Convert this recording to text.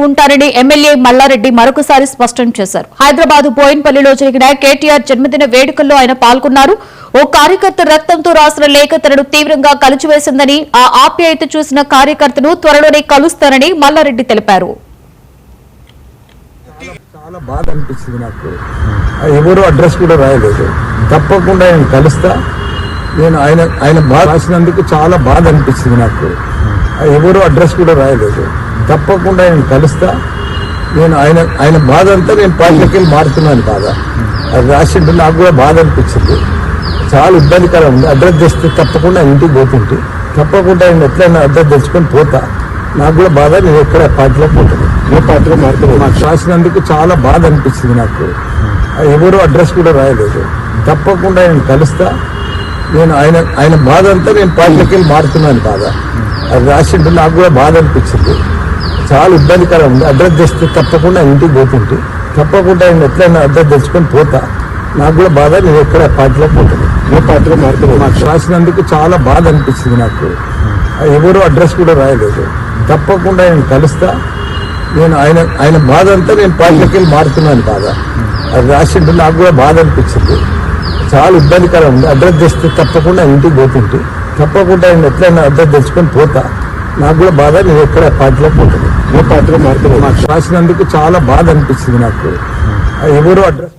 ఉంటారని ఎమ్మెల్యే మల్లారెడ్డి మరొకసారి స్పష్టం చేశారు. హైదరాబాద్ బోయిన్పల్లిలో జరిగిన కేటీఆర్ జన్మదిన వేడుకల్లో ఆయన పాల్గొన్నారు. ఓ కార్యకర్త రక్తంతో రాసిన లేఖ తనను తీవ్రంగా కలిచివేసిందని, ఆ ఆప్యాయత చూసిన కార్యకర్తను త్వరలోనే కలుస్తానని మల్లారెడ్డి తెలిపారు. చాలా బాధ అనిపించింది నాకు. ఎవరు అడ్రస్ కూడా రాయలేదు. తప్పకుండా ఆయన కలుస్తా. నేను ఆయన బాధ రాసినందుకు చాలా బాధ అనిపించింది నాకు. ఎవరు అడ్రస్ కూడా రాయలేదు. తప్పకుండా ఆయన కలుస్తా. నేను ఆయన బాధ అంతా నేను పార్టీకి వెళ్ళి మారుతున్నాను బాధ. అది రాసిండు, నాకు కూడా బాధ అనిపించింది. చాలా ఇబ్బందికరం ఉంది. అడ్రస్ తెస్తే తప్పకుండా ఇంటికి పోతుంటే తప్పకుండా ఆయన ఎట్లయినా అడ్రస్ తెచ్చుకొని పోతా. నాకు కూడా బాధ. నేను ఎక్కడ పార్టీలో పోతాను, ఏ పార్టీలో మారుతున్నాను. నాకు రాసినందుకు చాలా బాధ అనిపించింది నాకు. ఎవరు అడ్రస్ కూడా రాయలేదు. తప్పకుండా ఆయన కలుస్తా. నేను ఆయన బాధ అంతా నేను పార్టీకి వెళ్ళి మారుతున్నాను బాధ. అది రాసిండు, నాకు కూడా బాధ అనిపించింది. చాలా ఇబ్బందికరం ఉంది. అడ్రస్ తెస్తే తప్పకుండా ఇంటికి పోతుంటే తప్పకుండా ఆయన ఎట్లయినా అడ్రస్ తెచ్చుకొని పోతా. నాకు కూడా బాధ. నేను ఎక్కడ పార్టీలో పోతాను, ఏ పార్టీలో మారుతున్నాను. నాకు రాసినందుకు చాలా బాధ అనిపించింది నాకు. ఎవరు అడ్రస్ కూడా రాయలేదు. తప్పకుండా ఆయన కలుస్తా. నేను ఆయన బాధ అంతా నేను పార్టీకి వెళ్ళి మారుతున్నాను బాధ. అది రాసిండు, నాకు కూడా బాధ అనిపించింది. చాలా ఇబ్బందికరం ఉంది. అడ్రస్ తెస్తే తప్పకుండా ఇంటికి పోతుంటే తప్పకుండా ఆయన ఎట్లయినా అడ్రస్ తెచ్చుకొని పోతా. నాకు కూడా బాధ. నేను ఎక్కడ పార్టీలో పోతాను, ఏ పార్టీలో మారుతున్నాను. నాకు రాసినందుకు చాలా బాధ అనిపించింది నాకు. ఎవరు అడ్రస్